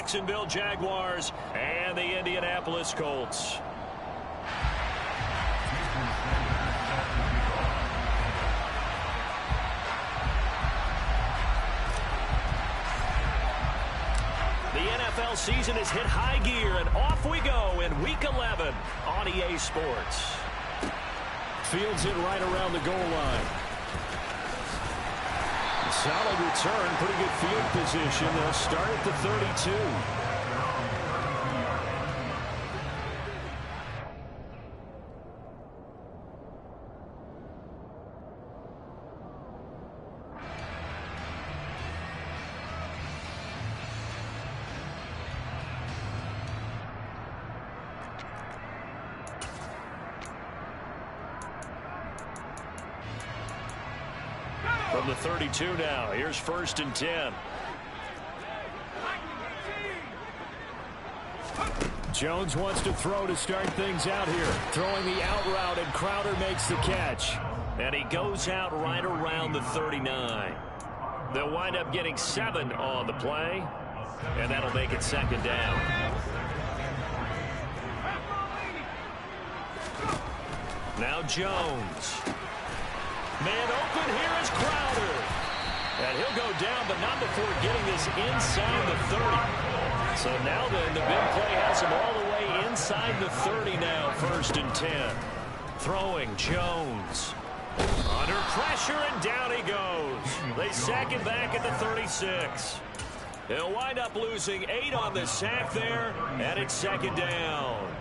Jacksonville Jaguars and the Indianapolis Colts. The NFL season has hit high gear, and off we go in Week 11 on EA Sports. Fields it right around the goal line. Solid return, pretty good field position. They'll start at the 32. From the 32 now, here's 1st and 10. Jones wants to throw to start things out here. Throwing the out route, and Crowder makes the catch. And he goes out right around the 39. They'll wind up getting 7 on the play, and that'll make it 2nd down. Now Jones. Man open, here is Crowder. And he'll go down, but not before getting this inside the 30. So now then, the big play has him all the way inside the 30 now, 1st and 10. Throwing Jones. Under pressure, and down he goes. They sack him back at the 36. He'll wind up losing 8 on the sack there, and it's 2nd down.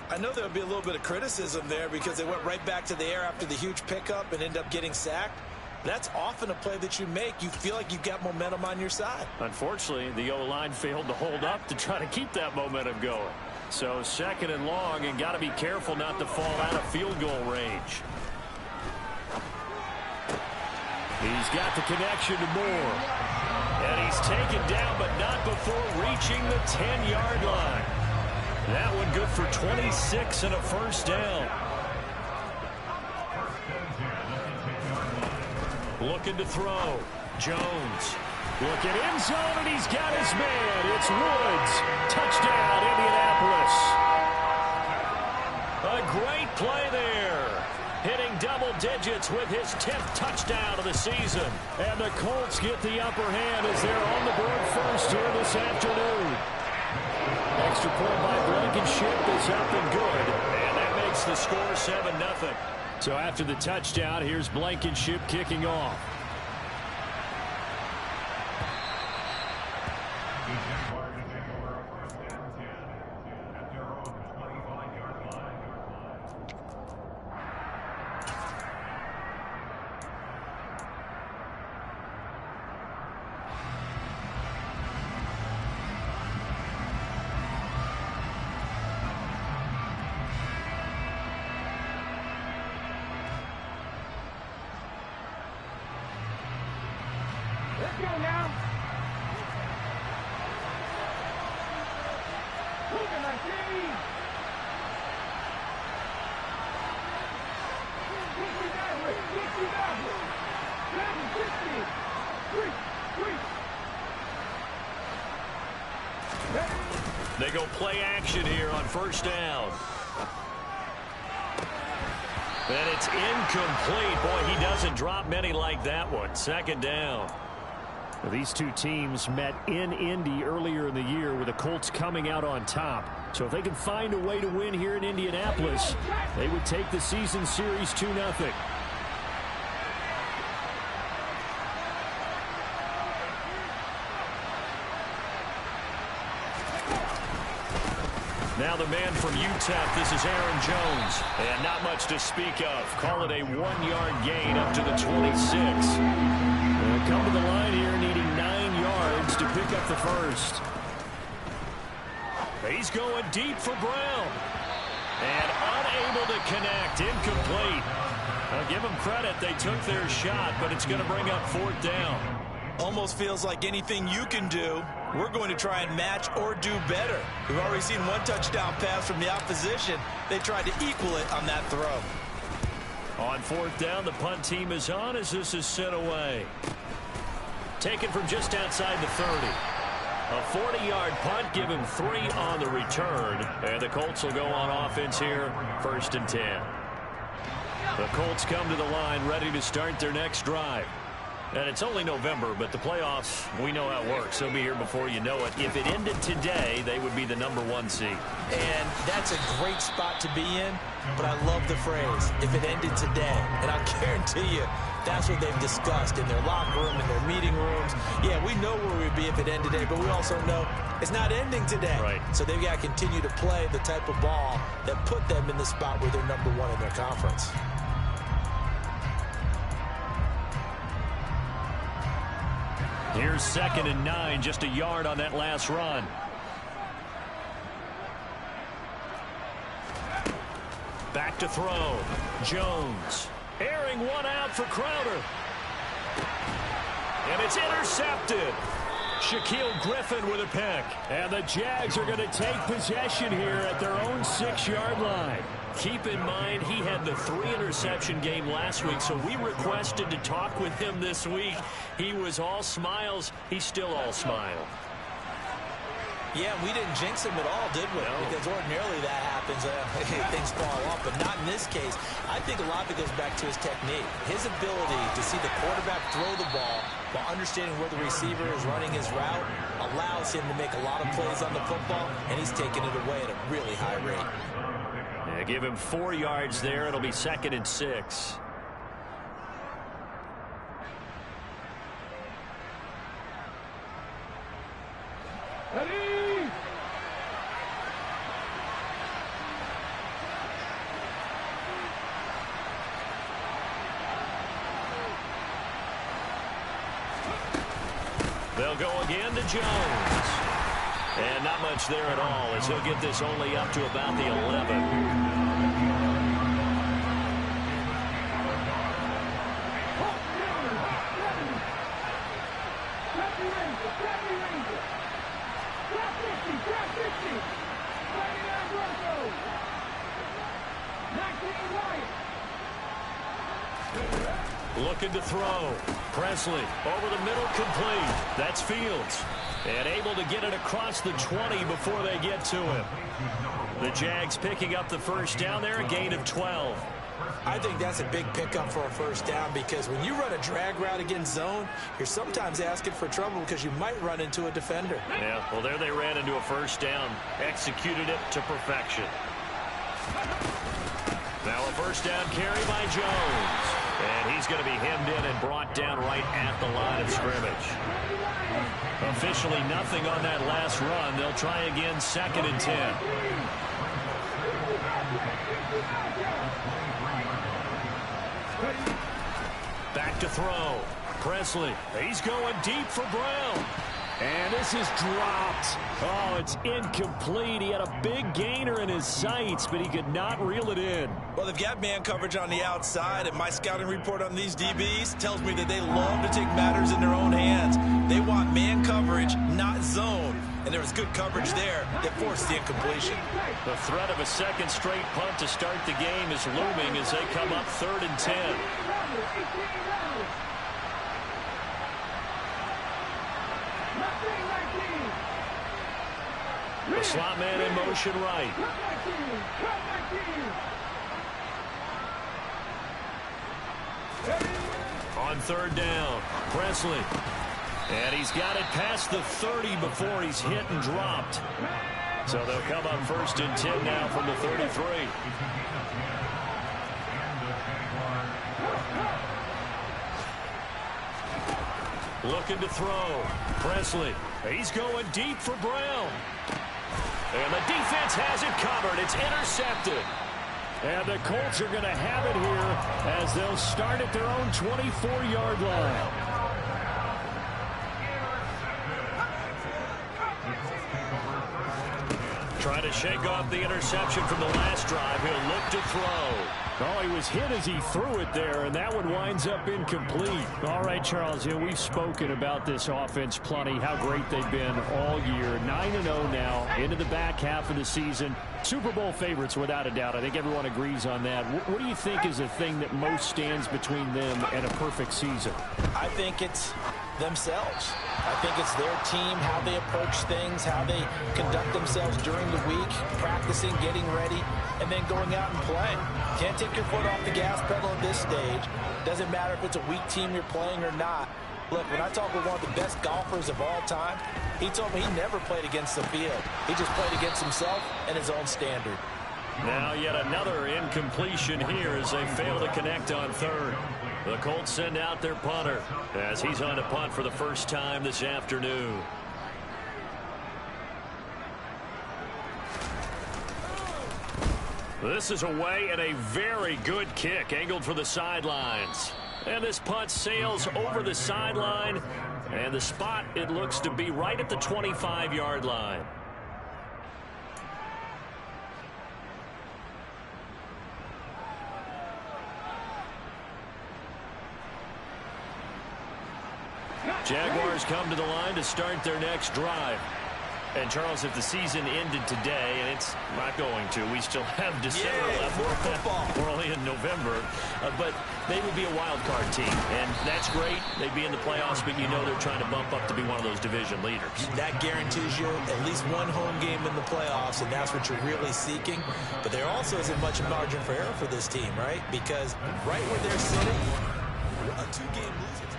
I know there'll be a little bit of criticism there because they went right back to the air after the huge pickup and end up getting sacked. That's often a play that you make. You feel like you've got momentum on your side. Unfortunately, the O-line failed to hold up to try to keep that momentum going. So 2nd and long, and got to be careful not to fall out of field goal range. He's got the connection to Moore. And he's taken down, but not before reaching the 10-yard line. That one good for 26 and a 1st down. Looking to throw. Jones. Look at end zone, and he's got his man. It's Woods. Touchdown, Indianapolis. A great play there. Hitting double digits with his 10th touchdown of the season. And the Colts get the upper hand as they're on the board first here this afternoon. Extra point by Blankenship is up and good. And that makes the score 7-0. So after the touchdown, here's Blankenship kicking off. Let's go now. Moving my team. 60. They go play action here on 1st down. And it's incomplete. Boy, he doesn't drop many like that one. 2nd down. These two teams met in Indy earlier in the year with the Colts coming out on top. So if they can find a way to win here in Indianapolis, they would take the season series 2-0. Now the man from UTEP, this is Aaron Jones. And not much to speak of. Call it a 1-yard gain up to the 26. They'll come to the line here needing 9 yards to pick up the 1st. He's going deep for Brown. And unable to connect. Incomplete. I'll give them credit. They took their shot, but it's going to bring up 4th down. Almost feels like anything you can do, we're going to try and match or do better. We've already seen 1 touchdown pass from the opposition. They tried to equal it on that throw. On 4th down, the punt team is on as this is sent away. Taken from just outside the 30. A 40-yard punt, give him 3 on the return. And the Colts will go on offense here, 1st and 10. The Colts come to the line ready to start their next drive. And it's only November, but the playoffs, we know how it works. They'll be here before you know it. If it ended today, they would be the #1 seed. And that's a great spot to be in, but I love the phrase, if it ended today. And I guarantee you, that's what they've discussed in their locker room, in their meeting rooms. Yeah, we know where we'd be if it ended today, but we also know it's not ending today. Right. So they've got to continue to play the type of ball that put them in the spot where they're #1 in their conference. Here's 2nd and 9, just a yard on that last run. Back to throw. Jones. Airing one out for Crowder. And it's intercepted. Shaquille Griffin with a pick. And the Jags are going to take possession here at their own 6-yard line. Keep in mind, he had the 3-interception game last week, so we requested to talk with him this week. He was all smiles. He's still all smile. Yeah, we didn't jinx him at all, did we? No. Because ordinarily that happens. Things fall off, but not in this case. I think a lot of it goes back to his technique. His ability to see the quarterback throw the ball while understanding where the receiver is running his route allows him to make a lot of plays on the football, and he's taking it away at a really high rate. Yeah, give him 4 yards there. It'll be 2nd and 6. Ready? They'll go again to Jones. And not much there at all as he'll get this only up to about the 11. Looking to throw. Presley over the middle, complete. That's Fields. And able to get it across the 20 before they get to him. The Jags picking up the first down there, a gain of 12. I think that's a big pickup for a first down because when you run a drag route against zone, you're sometimes asking for trouble because you might run into a defender. Yeah, well, there they ran into a first down. Executed it to perfection. Now a first down carry by Jones. And he's going to be hemmed in and brought down right at the line of scrimmage. Officially nothing on that last run. They'll try again, 2nd and 10. Back to throw. Presley. He's going deep for Brown. And this is dropped. Oh, it's incomplete. He had a big gainer in his sights, but he could not reel it in. Well, they've got man coverage on the outside, and my scouting report on these DBs tells me that they love to take matters in their own hands. They want man coverage, not zone. And there was good coverage there that forced the incompletion. The threat of a second straight punt to start the game is looming as they come up 3rd and 10. The slot man in motion right. On 3rd down, Presley. And he's got it past the 30 before he's hit and dropped. So they'll come up 1st and 10 now from the 33. Looking to throw. Presley. He's going deep for Brown. And the defense has it covered. It's intercepted. And the Colts are going to have it here as they'll start at their own 24-yard line. Trying to shake off the interception from the last drive. He'll look to throw. Oh, he was hit as he threw it there, and that one winds up incomplete. All right, Charles, we've spoken about this offense plenty, how great they've been all year. 9-0 now into the back half of the season. Super Bowl favorites, without a doubt. I think everyone agrees on that. What do you think is the thing that most stands between them and a perfect season? I think it's themselves. I think it's their team, how they approach things, how they conduct themselves during the week, practicing, getting ready, and then going out and playing. Can't take your foot off the gas pedal at this stage. Doesn't matter if it's a weak team you're playing or not. Look, when I talk with one of the best golfers of all time, he told me he never played against the field. He just played against himself and his own standard. Now yet another incompletion here as they fail to connect on third. The Colts send out their punter as he's on to punt for the first time this afternoon. This is away and a very good kick angled for the sidelines. And this punt sails over the sideline. And the spot, it looks to be right at the 25-yard line. Jaguars come to the line to start their next drive. And, Charles, if the season ended today, and it's not going to, we still have December left. More football. We're only in November. But they would be a wild card team. And that's great. They'd be in the playoffs, but you know they're trying to bump up to be one of those division leaders. That guarantees you at least one home game in the playoffs, and that's what you're really seeking. But there also isn't much margin for error for this team, right? Because right where they're sitting, a two-game losing.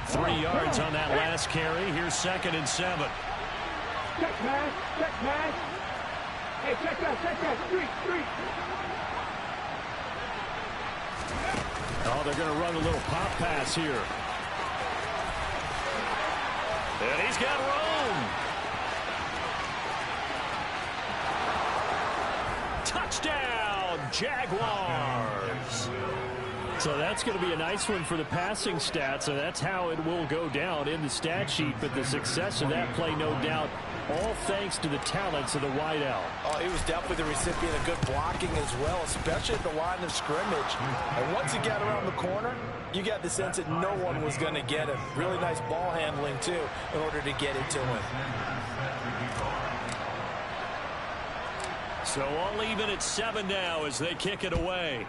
3 yards on that last carry. Here's 2nd and 7. Check pass, check pass. Hey, check that, street. Oh, they're going to run a little pop pass here. And he's got room. Touchdown, Jaguars. So that's going to be a nice one for the passing stats, and that's how it will go down in the stat sheet. But the success of that play, no doubt, all thanks to the talents of the wideout. Oh, he was definitely the recipient of good blocking as well, especially at the line of scrimmage. And once he got around the corner, you got the sense that no one was going to get him. Really nice ball handling, too, in order to get it to him. So all even at 7 now as they kick it away.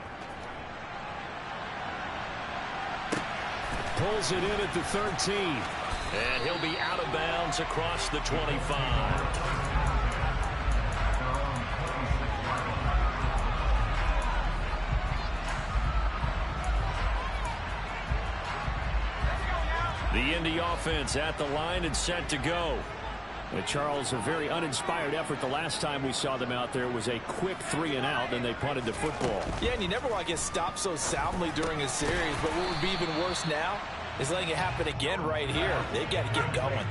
Pulls it in at the 13. And he'll be out of bounds across the 25. The Indy offense at the line and set to go. And Charles, a very uninspired effort the last time we saw them out there was a quick 3-and-out, and they punted the football. Yeah, and you never want to get stopped so soundly during a series, but what would be even worse now is letting it happen again right here. They've got to get going.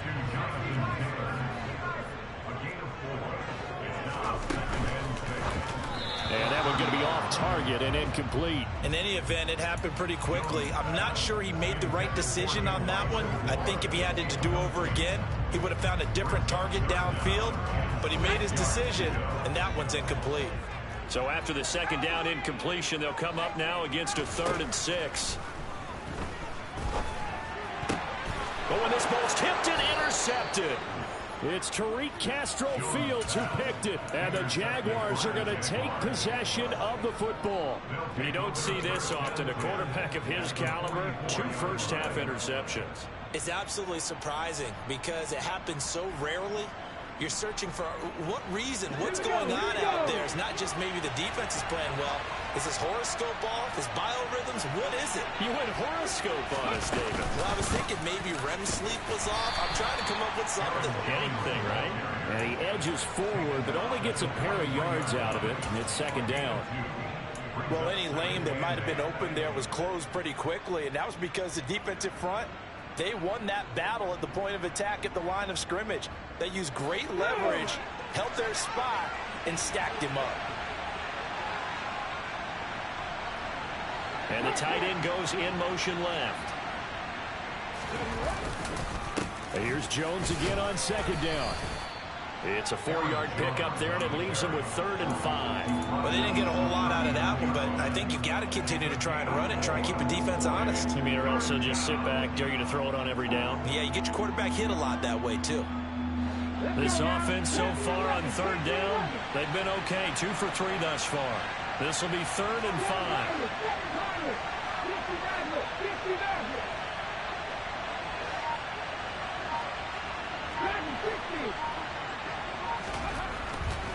And that one going to be off target and incomplete. In any event, it happened pretty quickly. I'm not sure he made the right decision on that one. I think if he had it to do over again, he would have found a different target downfield. But he made his decision, and that one's incomplete. So after the 2nd down incompletion, they'll come up now against a 3rd and 6. But when this ball's tipped and intercepted, it's Tariq Castro-Fields who picked it, and the Jaguars are going to take possession of the football. You don't see this often. A quarterback of his caliber, 2 first-half interceptions. It's absolutely surprising because it happens so rarely. You're searching for what reason, what's going on out there. It's not just maybe the defense is playing well. Is his horoscope off? His biorhythms? What is it? You went horoscope on us, David. Well, I was thinking maybe REM sleep was off. I'm trying to come up with something. Anything, right? And he edges forward, but only gets a pair of yards out of it, and it's 2nd down. Well, any lane that might have been open there was closed pretty quickly, and that was because the defensive front, they won that battle at the point of attack at the line of scrimmage. They used great leverage, held their spot, and stacked him up. And the tight end goes in motion left. And here's Jones again on 2nd down. It's a 4-yard pickup there, and it leaves him with 3rd and 5. Well, they didn't get a whole lot out of that one, but I think you got to continue to try and run it, try and keep the defense honest. You mean or else they'll just sit back, dare you to throw it on every down? Yeah, you get your quarterback hit a lot that way, too. This offense so far on third down, they've been okay. 2 for 3 thus far. This will be 3rd and 5.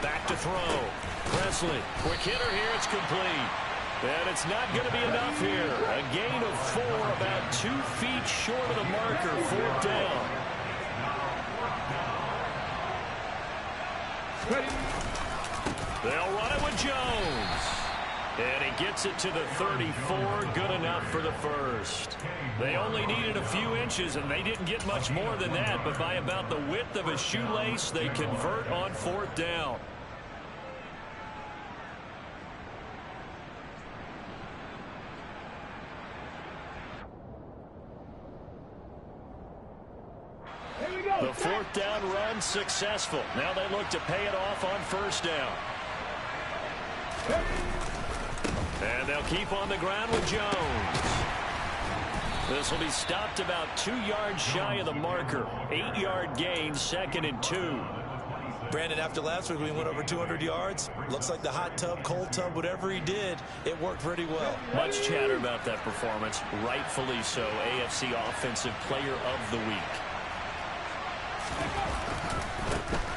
Back to throw. Presley, quick hitter here. It's complete. And it's not going to be enough here. A gain of 4, about 2 feet short of the marker. 4th down. They'll run it with Jones. And he gets it to the 34. Good enough for the first. They only needed a few inches, and they didn't get much more than that. But by about the width of a shoelace, they convert on 4th down. The 4th down run successful. Now they look to pay it off on 1st down. And they'll keep on the ground with Jones. This will be stopped about 2 yards shy of the marker. 8-yard gain, 2nd and 2. Brandon, after last week we went over 200 yards. Looks like the hot tub, cold tub, whatever he did, it worked pretty well. Much chatter about that performance. Rightfully so. AFC Offensive Player of the Week.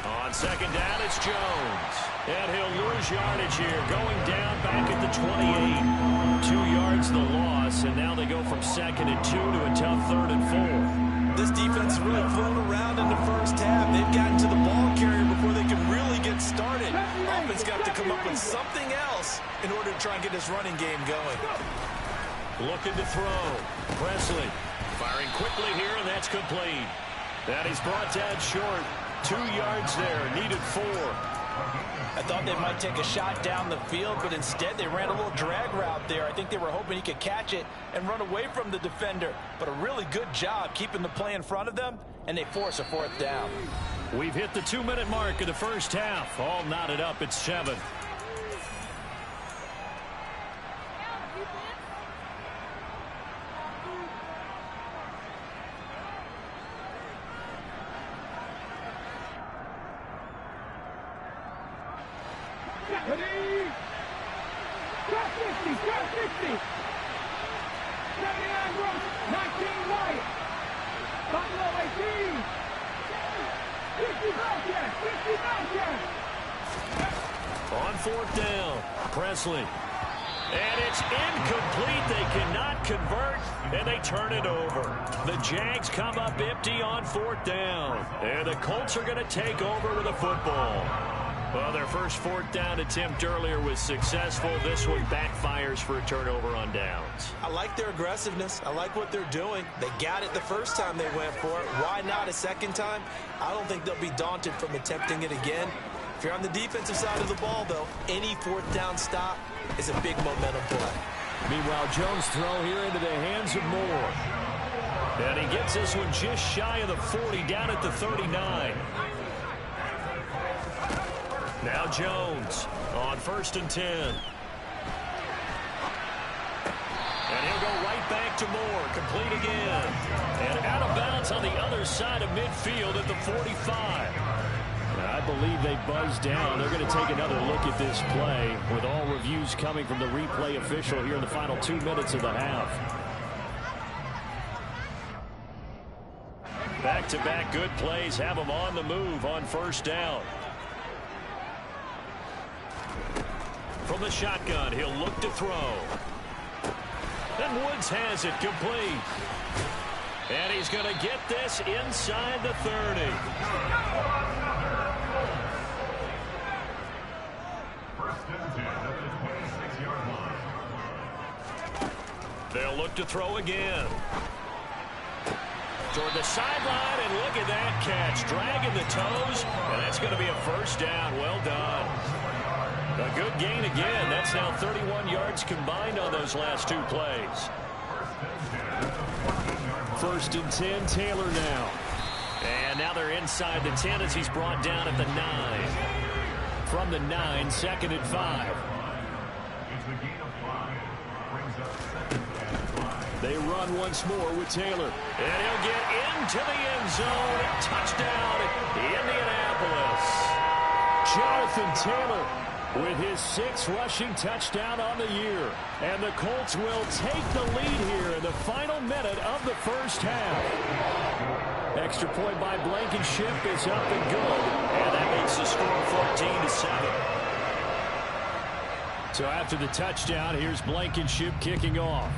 On 2nd down, it's Jones. And he'll lose yardage here. Going down back at the 28. 2 yards the loss, and now they go from 2nd and 2 to a tough 3rd and 4. This defense really flown around in the first half. They've gotten to the ball carrier before they can really get started. Offense got to come up with something else in order to try and get this running game going. Looking to throw. Presley firing quickly here, and that's complete. And he's brought down short. 2 yards there. Needed 4. I thought they might take a shot down the field, but instead they ran a little drag route there. I think they were hoping he could catch it and run away from the defender. But a really good job keeping the play in front of them, and they force a 4th down. We've hit the 2-minute mark of the first half. All knotted up at 7. On 4th down, Presley. And it's incomplete. They cannot convert, and they turn it over. The Jags come up empty on 4th down. And the Colts are going to take over with a football. Well, their first 4th down attempt earlier was successful. This one backfires for a turnover on downs. I like their aggressiveness. I like what they're doing. They got it the first time they went for it. Why not a second time? I don't think they'll be daunted from attempting it again. If you're on the defensive side of the ball, though, any 4th down stop is a big momentum play. Meanwhile, Jones' throw here into the hands of Moore. And he gets this one just shy of the 40, down at the 39. Now Jones on 1st and 10. And he'll go right back to Moore. Complete again. And out of bounds on the other side of midfield at the 45. I believe they buzzed down. They're going to take another look at this play with all reviews coming from the replay official here in the final 2 minutes of the half. Back-to-back good plays have them on the move on 1st down. From the shotgun, he'll look to throw. And Woods has it complete. And he's going to get this inside the 30. They'll look to throw again. Toward the sideline, and look at that catch. Dragging the toes, and that's going to be a 1st down. Well done. A good gain again. That's now 31 yards combined on those last 2 plays. 1st and 10, Taylor now. And now they're inside the 10 as he's brought down at the 9. From the 9, 2nd and 5. They run once more with Taylor. And he'll get into the end zone. Touchdown, Indianapolis. Jonathan Taylor with his 6th rushing touchdown on the year. And the Colts will take the lead here in the final minute of the first half. Extra point by Blankenship is up and good. And that makes the score 14-7. So after the touchdown, here's Blankenship kicking off.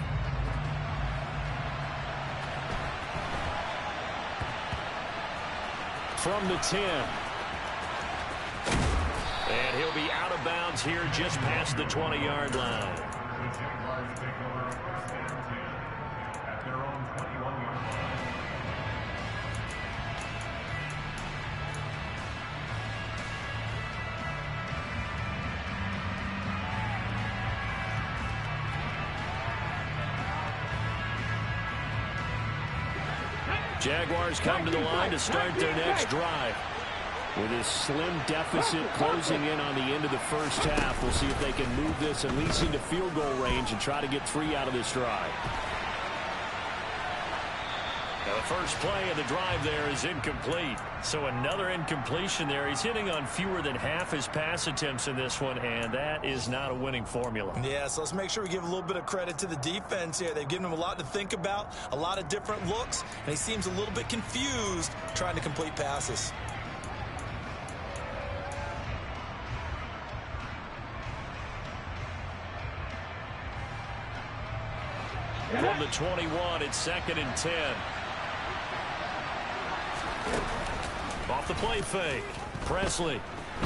From the 10. And he'll be out of bounds here just past the 20-yard line. Jaguars come to the line to start their next drive. With his slim deficit closing in on the end of the first half, we'll see if they can move this at least into field goal range and try to get 3 out of this drive. Now the first play of the drive there is incomplete. So another incompletion there. He's hitting on fewer than half his pass attempts in this one, and that is not a winning formula. Yeah, so let's make sure we give a little bit of credit to the defense here. They've given him a lot to think about, a lot of different looks, and he seems a little bit confused trying to complete passes. From the 21, it's 2nd and 10. Off the play fake. Presley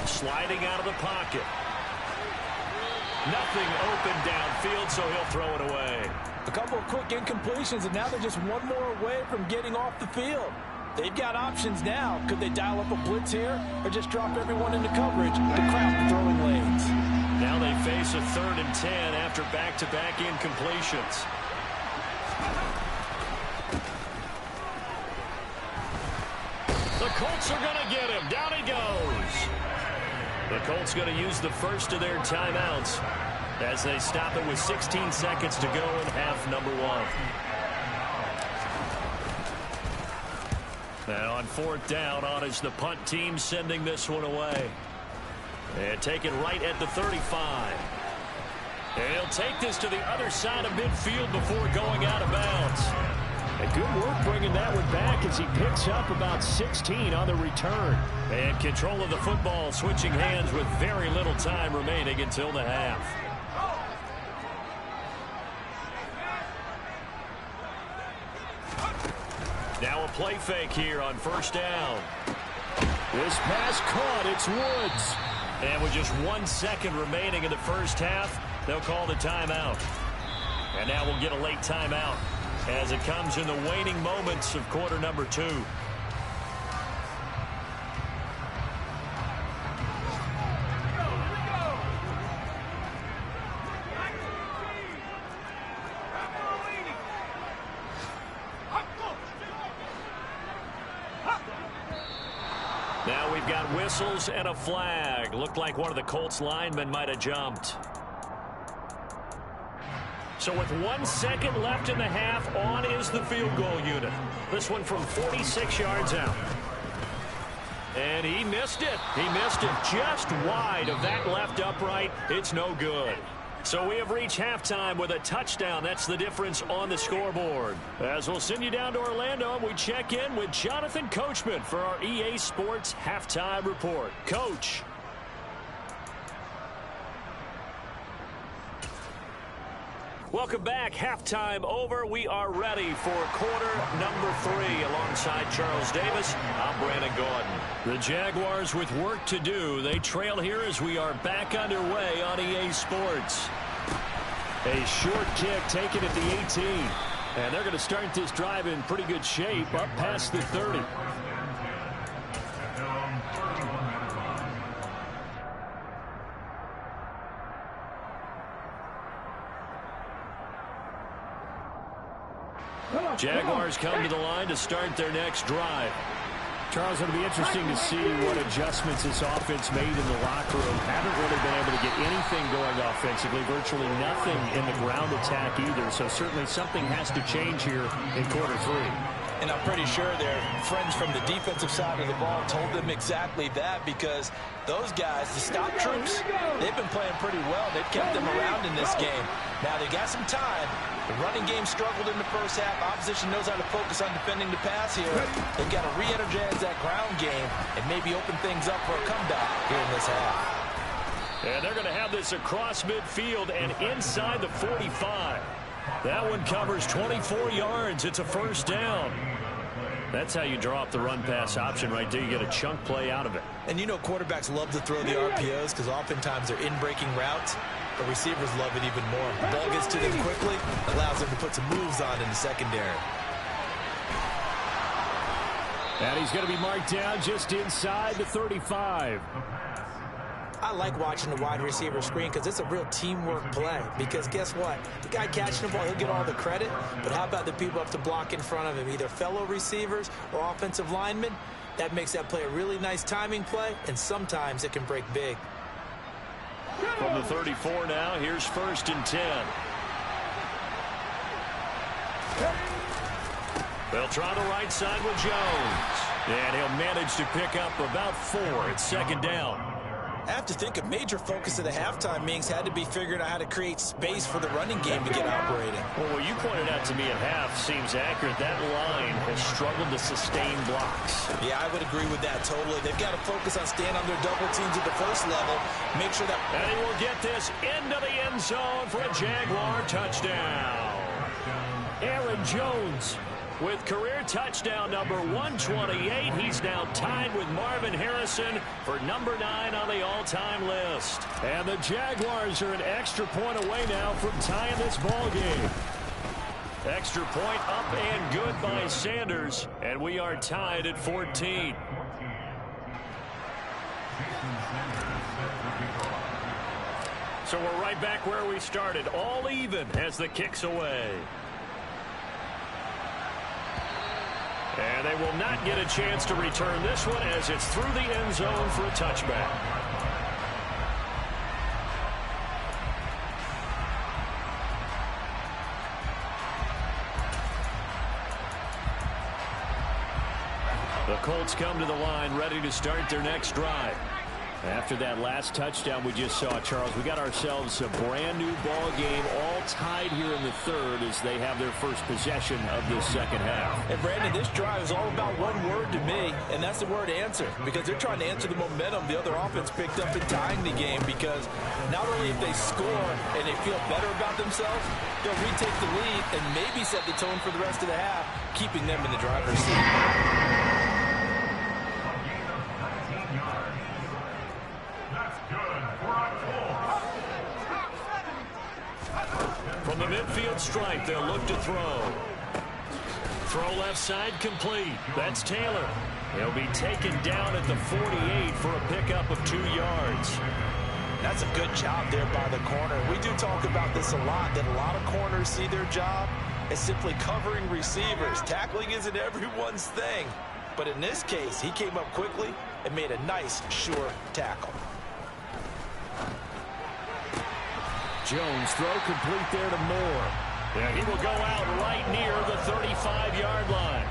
sliding out of the pocket. Nothing open downfield, so he'll throw it away. A couple of quick incompletions, and now they're just one more away from getting off the field. They've got options now. Could they dial up a blitz here or just drop everyone into coverage to crowd the throwing lanes? Now they face a 3rd and 10 after back-to-back incompletions. The Colts are going to get him. Down he goes. The Colts going to use the first of their timeouts as they stop it with 16 seconds to go in half number 1. Now on 4th down, on is the punt team sending this one away. And take it right at the 35. And he'll take this to the other side of midfield before going out of bounds. And good work bringing that one back as he picks up about 16 on the return. And control of the football switching hands with very little time remaining until the half. Now a play fake here on 1st down. This pass caught. It's Woods. And with just 1 second remaining in the first half, they'll call the timeout. And now we'll get a late timeout as it comes in the waning moments of quarter number 2. Now we've got whistles and a flag. Looked like one of the Colts linemen might have jumped. So with 1 second left in the half, on is the field goal unit. This one from 46 yards out. And he missed it. He missed it just wide of that left upright. It's no good. So we have reached halftime with a touchdown. That's the difference on the scoreboard. As we'll send you down to Orlando, we check in with Jonathan Coachman for our EA Sports Halftime Report. Coach. Welcome back. Halftime over. We are ready for quarter number 3 alongside Charles Davis. I'm Brandon Gordon. The Jaguars with work to do. They trail here as we are back underway on EA Sports. A short kick taken at the 18. And they're going to start this drive in pretty good shape up past the 30. Jaguars come to the line to start their next drive. Charles, it'll be interesting to see what adjustments this offense made in the locker room. Haven't really been able to get anything going offensively, virtually nothing in the ground attack either. So certainly something has to change here in quarter 3. And I'm pretty sure their friends from the defensive side of the ball told them exactly that, because those guys, the stop troops, they've been playing pretty well. They've kept them around in this game. Now they got some time. The running game struggled in the first half. Opposition knows how to focus on defending the pass here. They've got to re-energize that ground game and maybe open things up for a comeback here in this half. And they're going to have this across midfield and inside the 45. That one covers 24 yards. It's a first down. That's how you draw up the run-pass option right there. You get a chunk play out of it. And you know quarterbacks love to throw the RPOs because oftentimes they're in-breaking routes. But receivers love it even more. The ball gets to them quickly, allows them to put some moves on in the secondary. And he's going to be marked down just inside the 35. I like watching the wide receiver screen because it's a real teamwork play. Because guess what? The guy catching the ball, he'll get all the credit. But how about the people up to block in front of him? Either fellow receivers or offensive linemen. That makes that play a really nice timing play, and sometimes it can break big. From the 34 now, here's 1st and 10. They'll try the right side with Jones. And he'll manage to pick up about 4. It's 2nd down. I have to think a major focus of the halftime meetings had to be figuring out how to create space for the running game to get operating. Well, what you pointed out to me at half seems accurate. That line has struggled to sustain blocks. Yeah, I would agree with that totally. They've got to focus on staying on their double teams at the first level. Make sure that... And he will get this into the end zone for a Jaguar touchdown. Aaron Jones with career touchdown number 128. He's now tied with Marvin Harrison for number 9 on the all-time list. And the Jaguars are an extra point away now from tying this ball game. Extra point up and good by Sanders. And we are tied at 14. So we're right back where we started. All even as the kick's away. And they will not get a chance to return this one as it's through the end zone for a touchback. The Colts come to the line ready to start their next drive. After that last touchdown we just saw, Charles, we got ourselves a brand new ball game, all tied here in the 3rd as they have their first possession of this 2nd half. And Brandon, this drive is all about one word to me, and that's the word answer, because they're trying to answer the momentum the other offense picked up in tying the game, because not only if they score and they feel better about themselves, they'll retake the lead and maybe set the tone for the rest of the half, keeping them in the driver's seat. From the midfield stripe, they'll look to throw. Throw left side complete. That's Taylor. He'll be taken down at the 48 for a pickup of 2 yards. That's a good job there by the corner. We do talk about this a lot, that a lot of corners see their job as simply covering receivers. Tackling isn't everyone's thing. But in this case, he came up quickly and made a nice, sure tackle. Jones throw complete there to Moore. Yeah, he will go out right near the 35-yard line.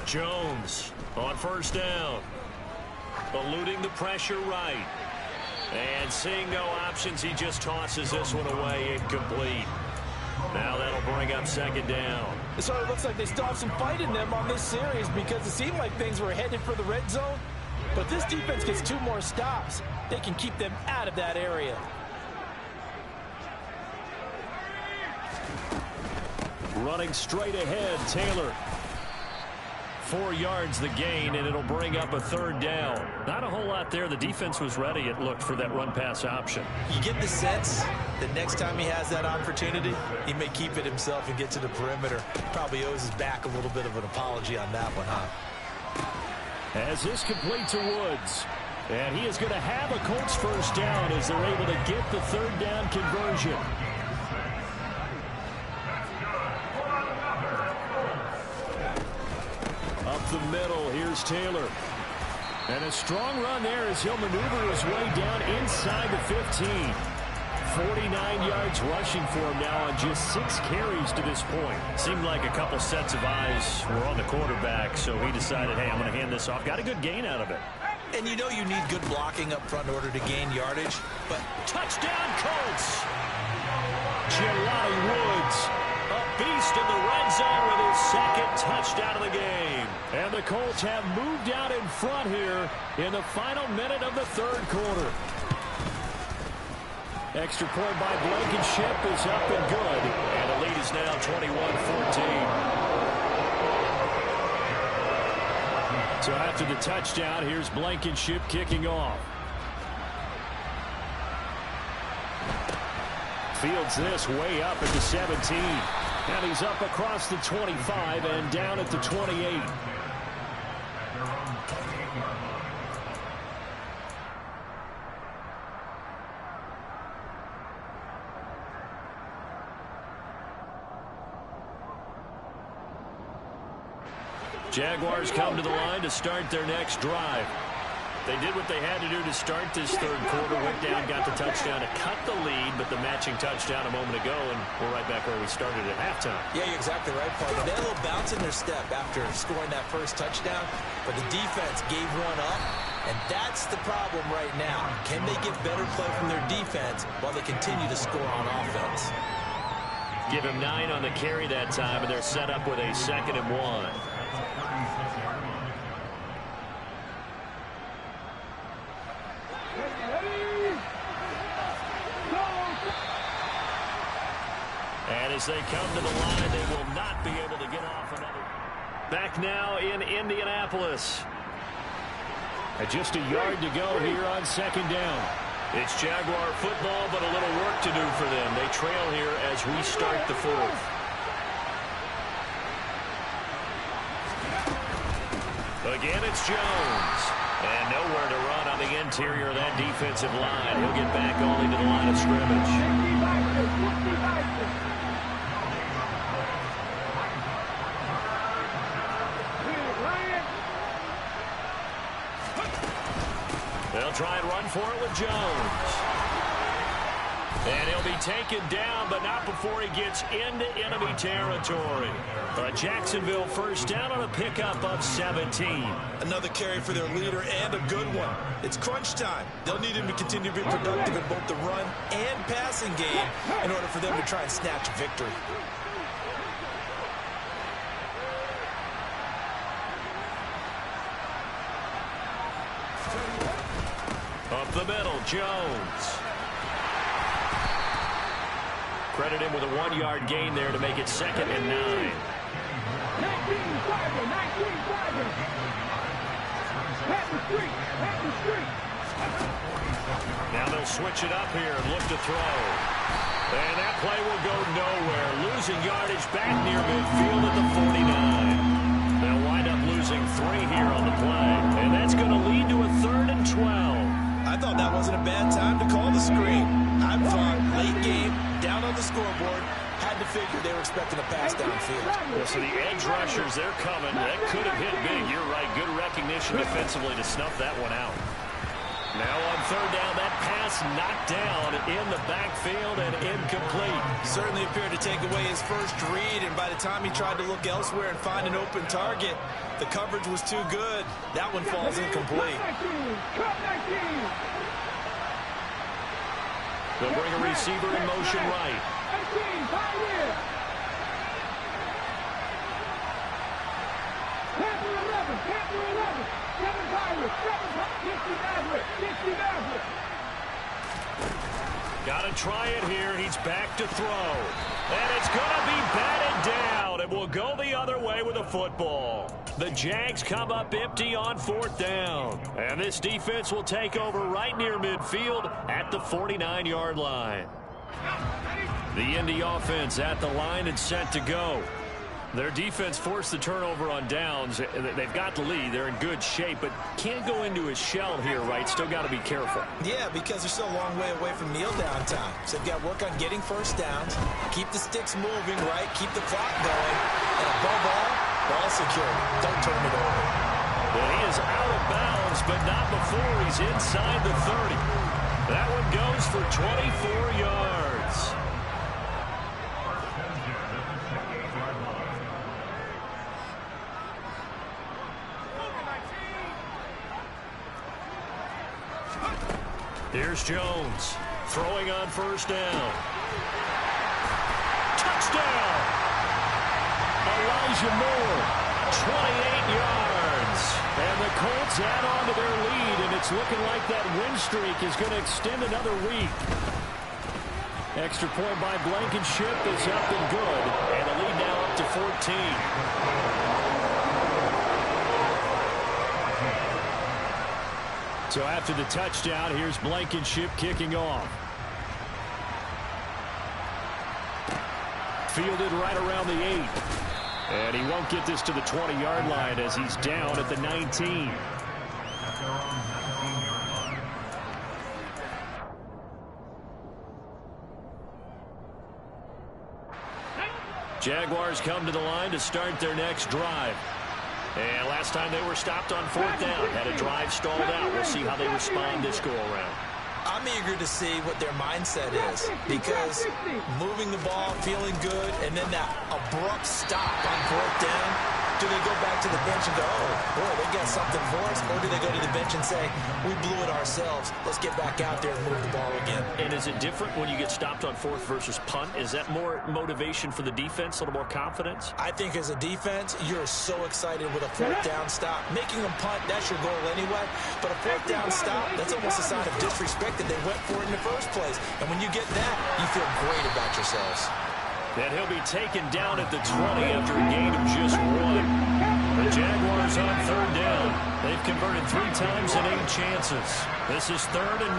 Jones on 1st down. Eluding the pressure right. And seeing no options, he just tosses this one away, incomplete. Now that'll bring up 2nd down. So it looks like they still have some fight in them on this series, because it seemed like things were headed for the red zone. But this defense gets 2 more stops. They can keep them out of that area. Running straight ahead, Taylor. 4 yards the gain, and it'll bring up a 3rd down. Not a whole lot there. The defense was ready, it looked, for that run-pass option. You get the sense that next time he has that opportunity, he may keep it himself and get to the perimeter. Probably owes his back a little bit of an apology on that one, huh? As this complete to Woods. And he is going to have a Colts first down as they're able to get the third down conversion. Up the middle, here's Taylor. And a strong run there as he'll maneuver his way down inside the 15. 49 yards rushing for him now on just 6 carries to this point. Seemed like a couple sets of eyes were on the quarterback, so he decided, hey, I'm going to hand this off. Got a good gain out of it. And you know you need good blocking up front in order to gain yardage. But touchdown, Colts! Jelani Woods, a beast in the red zone with his second touchdown of the game. And the Colts have moved out in front here in the final minute of the third quarter. Extra point by Blankenship is up and good. And the lead is now 21-14. So after the touchdown, here's Blankenship kicking off. Fields this way up at the 17. And he's up across the 25 and down at the 28. Jaguars come to the line to start their next drive. They did what they had to do to start this third quarter. Went down, got the touchdown to cut the lead, but the matching touchdown a moment ago, and we're right back where we started at halftime. Yeah, you're exactly right, partner. They had a little bounce in their step after scoring that first touchdown, but the defense gave one up, and that's the problem right now. Can they get better play from their defense while they continue to score on offense? Give him 9 on the carry that time, and they're set up with a 2nd and 1. And as they come to the line, they will not be able to get off another. Back now in Indianapolis. Just a yard to go here on 2nd down. It's Jaguar football, but a little work to do for them. They trail here as we start the 4th. Again, it's Jones. And nowhere to run on the interior of that defensive line. He'll get back only to the line of scrimmage. They'll try and run for it with Jones. And he'll be taken down, but not before he gets into enemy territory. A Jacksonville first down on a pickup of 17. Another carry for their leader and a good one. It's crunch time. They'll need him to continue to be productive in both the run and passing game in order for them to try and snatch victory. Up the middle, Jones. Credit him with a 1-yard gain there to make it 2nd and 9. 19, Now they'll switch it up here and look to throw. And that play will go nowhere. Losing yardage back near midfield at the 49. They'll wind up losing 3 here on the play. And that's going to lead to a 3rd and 12. I thought that wasn't a bad time to call the screen. I thought late game, down on the scoreboard, had to figure they were expecting a pass downfield. Well, so the edge rushers, they're coming. That could have hit big. You're right. Good recognition defensively to snuff that one out. Now on 3rd down, that pass knocked down in the backfield and incomplete. Certainly appeared to take away his first read, and by the time he tried to look elsewhere and find an open target, the coverage was too good. That one falls incomplete. They'll bring a receiver in motion right. Got to try it here. He's back to throw. And it's going to be batted down. It will go the other way with a football. The Jags come up empty on 4th down. And this defense will take over right near midfield at the 49-yard line. The Indy offense at the line and set to go. Their defense forced the turnover on downs. They've got the lead. They're in good shape, but can't go into a shell here, right? Still got to be careful. Yeah, because they're still a long way away from kneel down time. So they've got to work on getting first downs, keep the sticks moving, right? Keep the clock going. And above all, ball secure. Don't turn it over. And he is out of bounds, but not before he's inside the 30. That one goes for 24 yards. Here's Jones, throwing on first down. Touchdown! Elijah Moore, 28 yards. And the Colts add on to their lead, and it's looking like that win streak is going to extend another week. Extra point by Blankenship is up and good, and the lead now up to 14. So after the touchdown, here's Blankenship kicking off. Fielded right around the 8. And he won't get this to the 20-yard line as he's down at the 19. Jaguars come to the line to start their next drive. And last time they were stopped on fourth down, had a drive stalled out. We'll see how they respond this go-around. I'm eager to see what their mindset is, because moving the ball, feeling good, and then that abrupt stop on fourth down, do they go back to the bench and go, oh, boy, they got something for us, or do they go to the bench and say, we blew it ourselves, let's get back out there and move the ball again? And is it different when you get stopped on fourth versus punt? Is that more motivation for the defense, a little more confidence? I think as a defense, you're so excited with a fourth down stop. Making them punt, that's your goal anyway. But a fourth down stop, that's almost a sign of disrespect that they went for it in the first place. And when you get that, you feel great about yourselves. And he'll be taken down at the 20 after a gain of just 1. The Jaguars on third down. They've converted 3 times and 8 chances. This is 3rd and 9.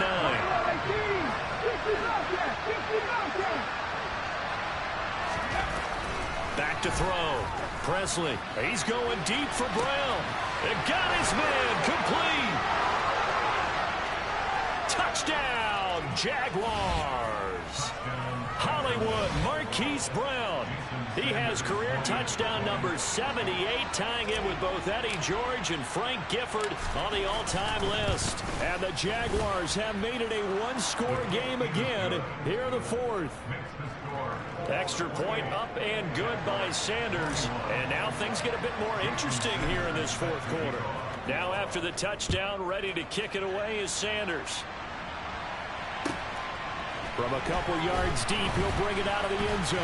Back to throw. Presley. He's going deep for Brown. And got his man complete. Touchdown, Jaguars. Hollywood Marquise Brown. He has career touchdown number 78, tying in with both Eddie George and Frank Gifford on the all-time list. And the Jaguars have made it a one-score game again here in the 4th. Extra point up and good by Sanders. And now things get a bit more interesting here in this 4th quarter. Now after the touchdown, ready to kick it away is Sanders. From a couple yards deep, he'll bring it out of the end zone.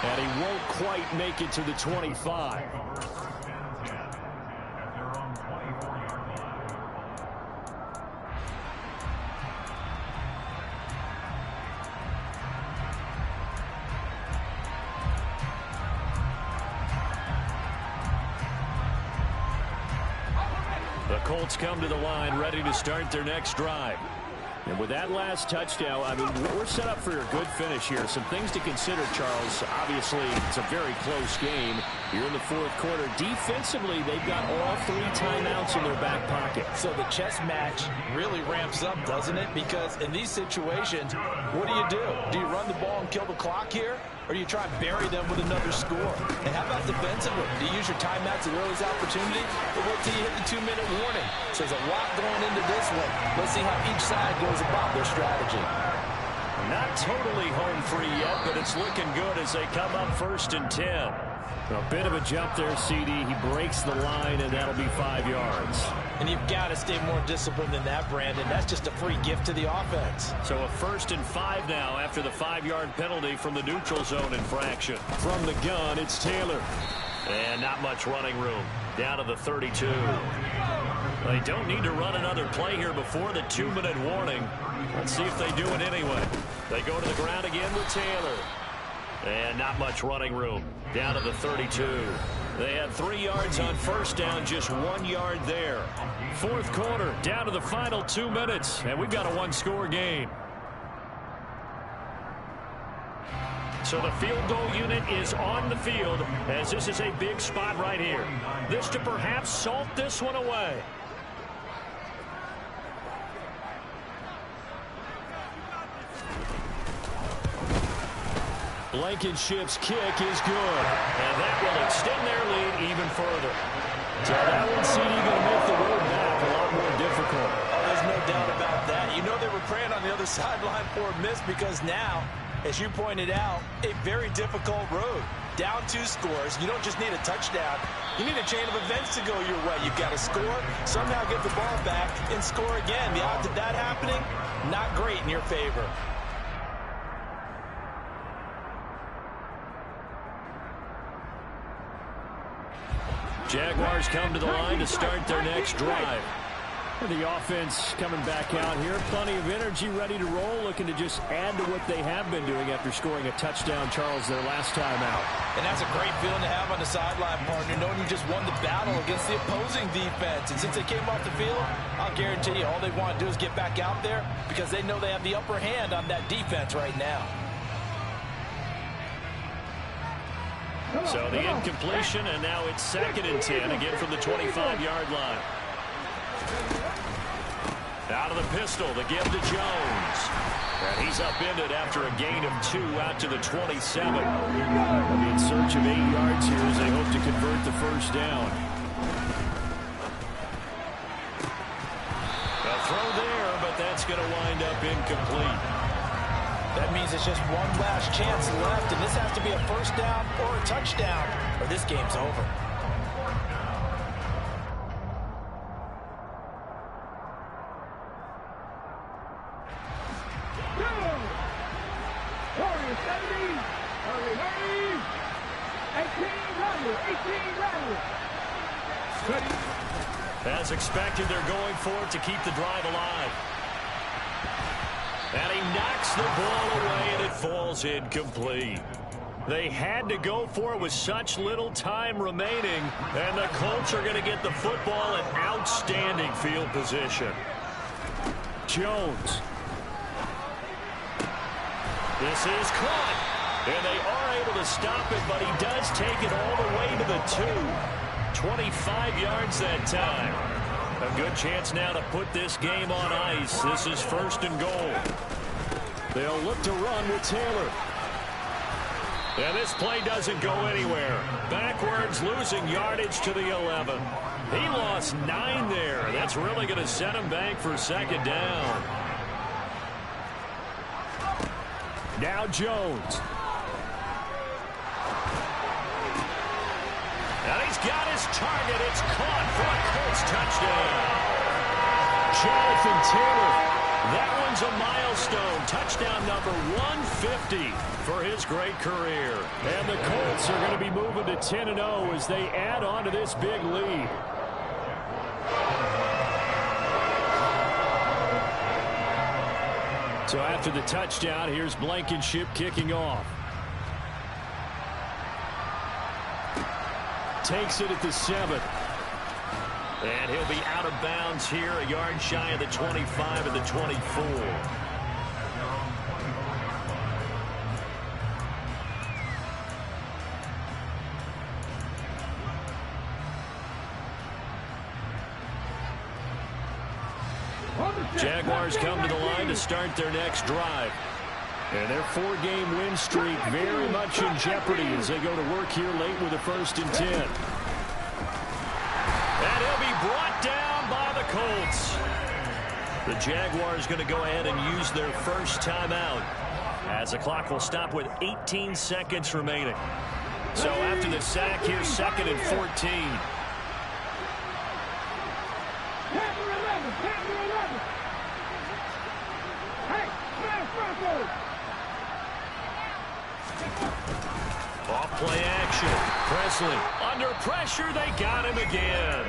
And he won't quite make it to the 25. The Colts come to the line, ready to start their next drive. And with that last touchdown, I mean, we're set up for a good finish here. Some things to consider, Charles. Obviously, it's a very close game. You're in the 4th quarter. Defensively, they've got all 3 timeouts in their back pocket. So the chess match really ramps up, doesn't it? Because in these situations, what do? Do you run the ball and kill the clock here? Or do you try and bury them with another score? And how about defensively? Do you use your timeouts at earliest opportunity? Or wait till you hit the 2-minute warning? So there's a lot going into this one. Let's see how each side goes about their strategy. Not totally home free yet, but it's looking good as they come up 1st and 10. A bit of a jump there, CD. He breaks the line, and that'll be 5 yards. And you've got to stay more disciplined than that, Brandon. That's just a free gift to the offense. So a 1st and 5 now after the 5-yard penalty from the neutral zone infraction. From the gun, it's Taylor. And not much running room. Down to the 32. They don't need to run another play here before the 2-minute warning. Let's see if they do it anyway. They go to the ground again with Taylor. And not much running room. Down to the 32. They had 3 yards on first down, just 1 yard there. 4th quarter, down to the final 2 minutes, and we've got a one-score game. So So the field goal unit is on the field as this is a big spot right here. This to perhaps salt this one away. Blankenship's kick is good, and that will extend their lead even further. So that one seems going to make the road back a lot more difficult. Oh, there's no doubt about that. You know they were praying on the other sideline for a miss because now, as you pointed out, a very difficult road. Down 2 scores. You don't just need a touchdown. You need a chain of events to go your way. You've got to score, somehow get the ball back, and score again. The odds of that happening, not great in your favor. Jaguars come to the line to start their next drive. The offense coming back out here. Plenty of energy, ready to roll, looking to just add to what they have been doing after scoring a touchdown, Charles, their last time out. And that's a great feeling to have on the sideline, partner, knowing you just won the battle against the opposing defense. And since they came off the field, I'll guarantee you all they want to do is get back out there because they know they have the upper hand on that defense right now. So the incompletion, and now it's 2nd and 10, again from the 25-yard line. Out of the pistol, the give to Jones. And he's upended after a gain of 2 out to the 27. They'll be in search of 8 yards here as they hope to convert the first down. A throw there, but that's going to wind up incomplete. That means it's just one last chance left, and this has to be a first down or a touchdown, or this game's over. As expected, they're going for it to keep the drive alive. And he knocks the ball away, and it falls incomplete. They had to go for it with such little time remaining, and the Colts are going to get the football in outstanding field position. Jones. This is caught, and they are able to stop it, but he does take it all the way to the 2. 25 yards that time. A good chance now to put this game on ice. This is 1st and goal. They'll look to run with Taylor. And this play doesn't go anywhere. Backwards, losing yardage to the 11. He lost 9 there. That's really going to set him back for 2nd down. Now Jones. And he's got his target. It's caught for a Colts touchdown. Jonathan Taylor. That one's a milestone. Touchdown number 150 for his great career. And the Colts are going to be moving to 10-0 as they add on to this big lead. So after the touchdown, here's Blankenship kicking off. Takes it at the 7. And he'll be out of bounds here, a yard shy of the 25 and the 24. Jaguars come to the line to start their next drive. And their 4-game win streak very much in jeopardy as they go to work here late with a 1st and 10. And he'll be brought down by the Colts. The Jaguars going to go ahead and use their first timeout as the clock will stop with 18 seconds remaining. So after the sack, here's 2nd and 14. Off play action. Presley under pressure. They got him again.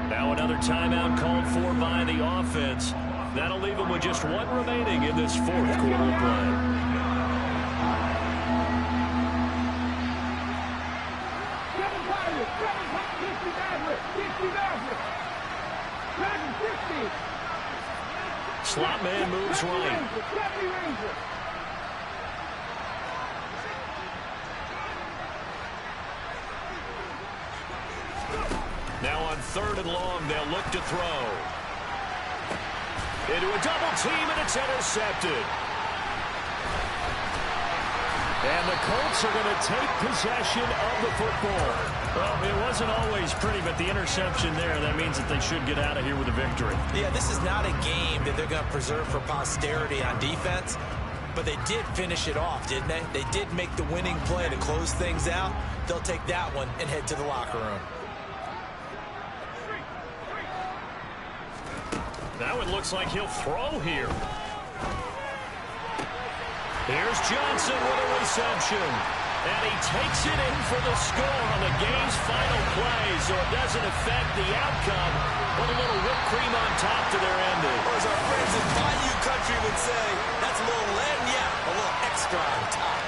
Now another timeout called for by the offense. That'll leave them with just 1 remaining in this 4th quarter of play. Slot man moves right. Now on 3rd and long, they'll look to throw. Into a double team, and it's intercepted. And the Colts are going to take possession of the football. Well, it wasn't always pretty, but the interception there, that means that they should get out of here with a victory. Yeah, this is not a game that they're going to preserve for posterity on defense, but they did finish it off, didn't they? They did make the winning play to close things out. They'll take that one and head to the locker room. Now it looks like he'll throw here. Here's Johnson with a reception. And he takes it in for the score on the game's final play, so it doesn't affect the outcome. But a little whipped cream on top to their ending. Or as our friends in Bayou Country would say, that's a little leña, a little extra on top.